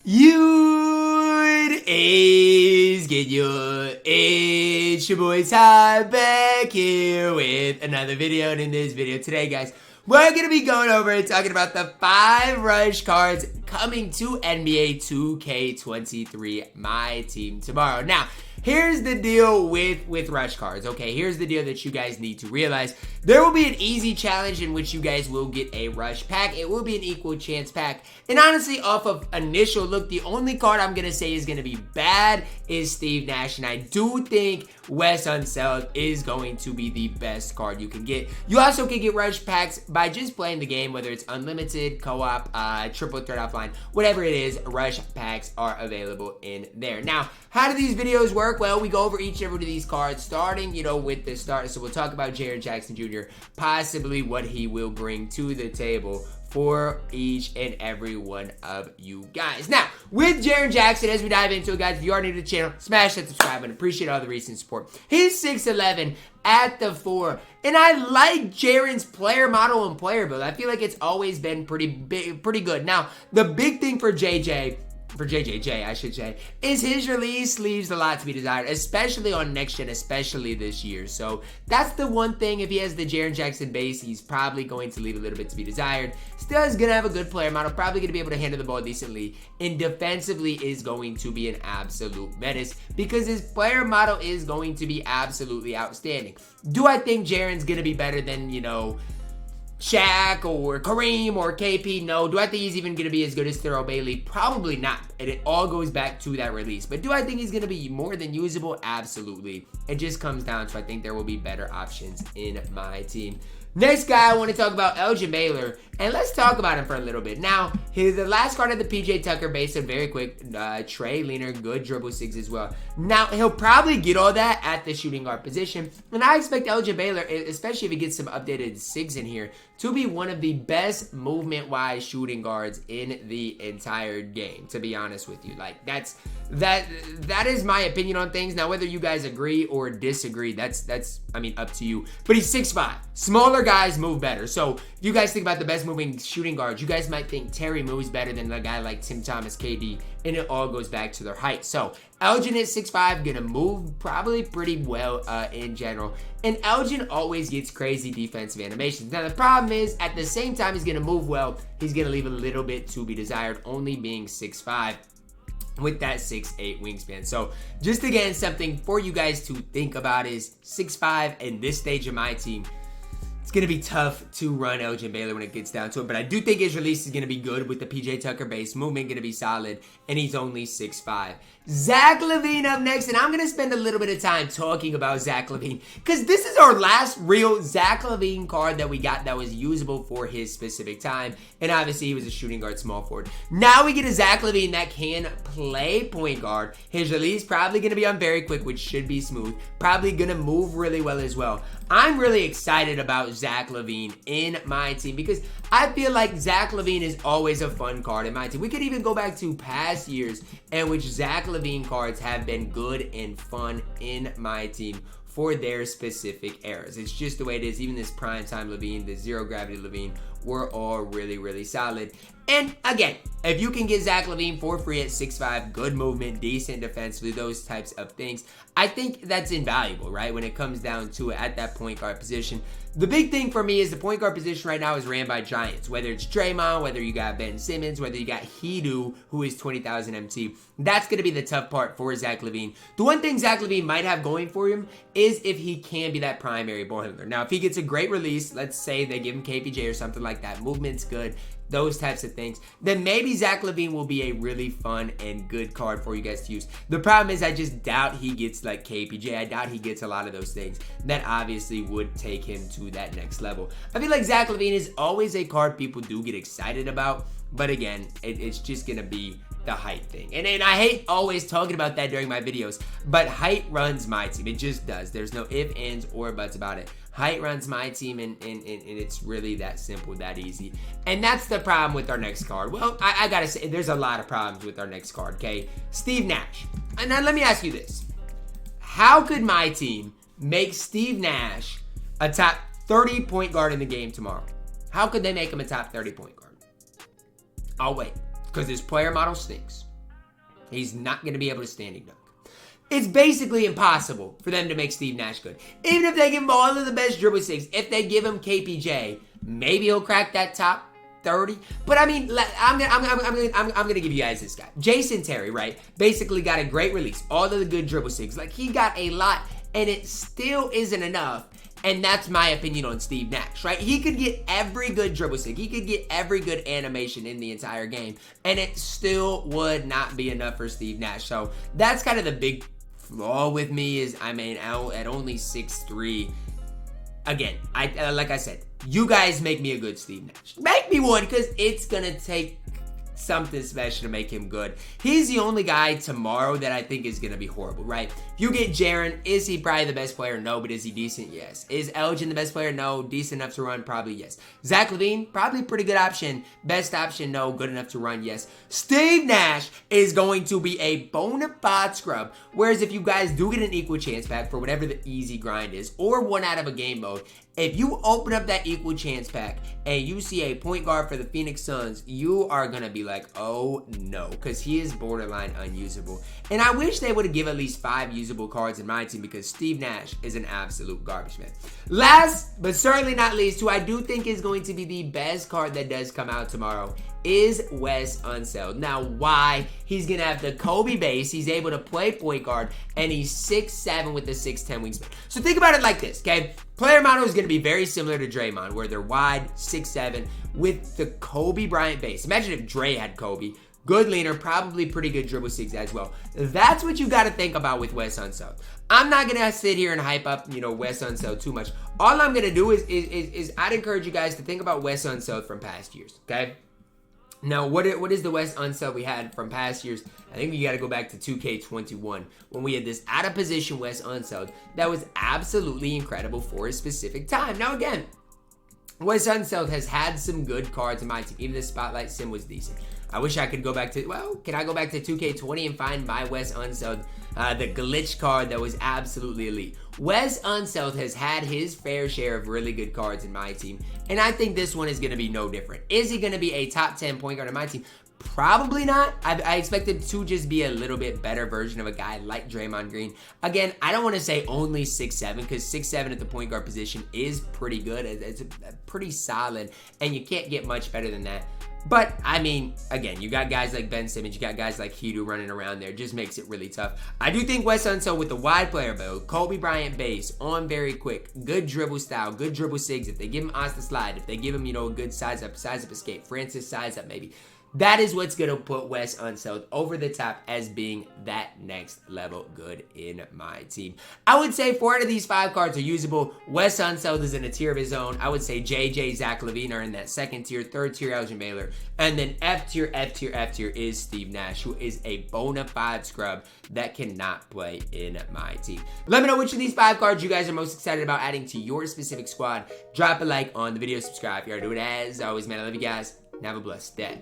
It is get you. It's your boy Ty back here with another video. And in this video today, guys, we're going to be going over and talking about the 5 rush cards coming to NBA 2K23 MyTEAM tomorrow. Now, here's the deal with rush cards, okay? Here's the deal that you guys need to realize. There will be an easy challenge in which you guys will get a rush pack. It will be an equal chance pack. And honestly, off of initial look, the only card I'm going to say is going to be bad is Steve Nash. And I do think Wes Unseld is going to be the best card you can get. You also can get rush packs by just playing the game, whether it's unlimited, co-op, triple threat offline, whatever it is, rush packs are available in there. Now, how do these videos work? Well, we go over each and every one of these cards, starting, with the start. So we'll talk about Jaren Jackson Jr., possibly what he will bring to the table for each and every one of you guys. Now, with Jaren Jackson, as we dive into it, guys, if you are new to the channel, smash that subscribe button. Appreciate all the recent support. He's 6'11" at the 4, and I like Jaren's player model and player build. I feel like it's always been pretty good. Now, the big thing for JJJ, I should say, is his release leaves a lot to be desired, especially on next gen, especially this year. So that's the one thing. If he has the Jaren Jackson base, he's probably going to leave a little bit to be desired. Still is going to have a good player model, probably going to be able to handle the ball decently, and defensively is going to be an absolute menace because his player model is going to be absolutely outstanding. Do I think Jaren's going to be better than, Shaq or Kareem or KP? No. Do I think he's even going to be as good as Thurl Bailey? Probably not. And it all goes back to that release. But do I think he's going to be more than usable? Absolutely. It just comes down to I think there will be better options in my team. Next guy I want to talk about, Elgin Baylor, and let's talk about him for a little bit. Now, he's the last card of the PJ Tucker base, and very quick, Trey leaner, good dribble 6 as well. Now, he'll probably get all that at the shooting guard position, and I expect Elgin Baylor, especially if he gets some updated 6 in here, to be one of the best movement-wise shooting guards in the entire game, to be honest with you. Like, that is my opinion on things. Now, whether you guys agree or disagree, that's up to you. But he's 6'5". Smaller guys move better. So if you guys think about the best moving shooting guards, you guys might think Terry moves better than a guy like Tim Thomas, KD, and it all goes back to their height. So Elgin is 6'5", gonna move probably pretty well in general. And Elgin always gets crazy defensive animations. Now the problem is, at the same time he's gonna move well, he's gonna leave a little bit to be desired, only being 6'5". with that 6'8" wingspan. So just again, something for you guys to think about is 6'5" in this stage of my team. It's going to be tough to run Elgin Baylor when it gets down to it, but I do think his release is going to be good with the PJ Tucker base. Movement going to be solid, and he's only 6'5". Zach Lavine up next, and I'm going to spend a little bit of time talking about Zach Lavine because this is our last real Zach Lavine card that we got that was usable for his specific time, and obviously he was a shooting guard small forward. Now we get a Zach Lavine that can play point guard. His release probably going to be on very quick, which should be smooth. Probably going to move really well as well. I'm really excited about Zach Lavine in my team because I feel like Zach Lavine is always a fun card in my team. We could even go back to past years in which Zach Lavine cards have been good and fun in my team for their specific eras. It's just the way it is. Even this primetime Levine, the zero gravity Levine, were all really solid. And again, if you can get Zach Lavine for free at 6'5", good movement, decent defensively, those types of things, I think that's invaluable, right? When it comes down to it at that point guard position. The big thing for me is the point guard position right now is ran by giants. Whether it's Draymond, whether you got Ben Simmons, whether you got Hidu, who is 20,000 MT. That's going to be the tough part for Zach Lavine. The one thing Zach Lavine might have going for him is if he can be that primary ball handler. Now, if he gets a great release, let's say they give him KPJ or something like that, movement's good, those types of things, then maybe Zach Lavine will be a really fun and good card for you guys to use. The problem is I just doubt he gets like KPJ. I doubt he gets a lot of those things that obviously would take him to that next level. I feel like Zach Lavine is always a card people do get excited about, but again, it's just going to be the height thing. And I hate always talking about that during my videos, but height runs my team. It just does. There's no ifs, ands, or buts about it. Height runs my team, and it's really that simple, that easy. And that's the problem with our next card. Well, I gotta say, there's a lot of problems with our next card, okay? Steve Nash. And now let me ask you this. How could my team make Steve Nash a top 30 point guard in the game tomorrow? How could they make him a top 30 point guard? I'll wait, because his player model stinks. He's not going to be able to standing dunk. It's basically impossible for them to make Steve Nash good. Even if they give him all of the best dribble six, if they give him KPJ, maybe he'll crack that top 30. But I mean, I'm gonna give you guys this guy, Jason Terry, right? Basically got a great release, all of the good dribble six. Like, he got a lot, and it still isn't enough. And that's my opinion on Steve Nash, right? He could get every good dribble stick. He could get every good animation in the entire game, and it still would not be enough for Steve Nash. So that's kind of the big flaw with me is, I mean, at only 6'3", again, like I said, you guys make me a good Steve Nash. Make me one, because it's going to take something special to make him good. He's the only guy tomorrow that I think is going to be horrible, right? If you get Jaren, is he probably the best player? No, but is he decent? Yes. Is Elgin the best player? No. Decent enough to run? Probably yes. Zach Lavine, probably a pretty good option. Best option? No. Good enough to run? Yes. Steve Nash is going to be a bona fide scrub, whereas if you guys do get an equal chance pack for whatever the easy grind is, or one out of a game mode, if you open up that equal chance pack and you see a point guard for the Phoenix Suns, you are going to be like, oh no, because he is borderline unusable. And I wish they would have given at least 5 usable cards in my team, because Steve Nash is an absolute garbage man. Last, but certainly not least, who I do think is going to be the best card that does come out tomorrow is Wes Unseld. Now, why? He's going to have the Kobe base. He's able to play point guard, and he's 6'7" with the 6'10" wingspan. So think about it like this, okay? Player model is going to be very similar to Draymond, where they're wide, 6'7", with the Kobe Bryant base. Imagine if Dre had Kobe. Good leaner, probably pretty good dribble six as well. That's what you got to think about with Wes Unseld. I'm not going to sit here and hype up, Wes Unseld too much. All I'm going to do is I'd encourage you guys to think about Wes Unseld from past years, okay? Now, what is the Wes Unseld we had from past years? I think we got to go back to 2K21 when we had this out-of-position Wes Unseld that was absolutely incredible for a specific time. Now, again, Wes Unseld has had some good cards in my team. Even the Spotlight Sim was decent. I wish I could go back to, well, can I go back to 2K20 and find my Wes Unseld, the glitch card that was absolutely elite? Wes Unseld has had his fair share of really good cards in my team, and I think this one is going to be no different. Is he going to be a top 10 point guard in my team? Probably not. I expect him to just be a little bit better version of a guy like Draymond Green. Again, I don't want to say only 6'7", because 6'7" at the point guard position is pretty good. It's pretty solid, and you can't get much better than that. But, I mean, again, you got guys like Ben Simmons, you got guys like Hidu running around there. It just makes it really tough. I do think Wes Unseld with the wide player build, Kobe Bryant base, on very quick, good dribble style, good dribble sigs. If they give him Osta slide, if they give him, a good size up escape, Francis size up maybe. That is what's going to put Wes Unseld over the top as being that next level good in my team. I would say 4 out of these 5 cards are usable. Wes Unseld is in a tier of his own. I would say JJ, Zach Lavine are in that second tier, third tier, Elgin Baylor. And then F tier is Steve Nash, who is a bona fide scrub that cannot play in my team. Let me know which of these 5 cards you guys are most excited about adding to your specific squad. Drop a like on the video, subscribe if you are doing it. As always, man, I love you guys. And have a blessed day.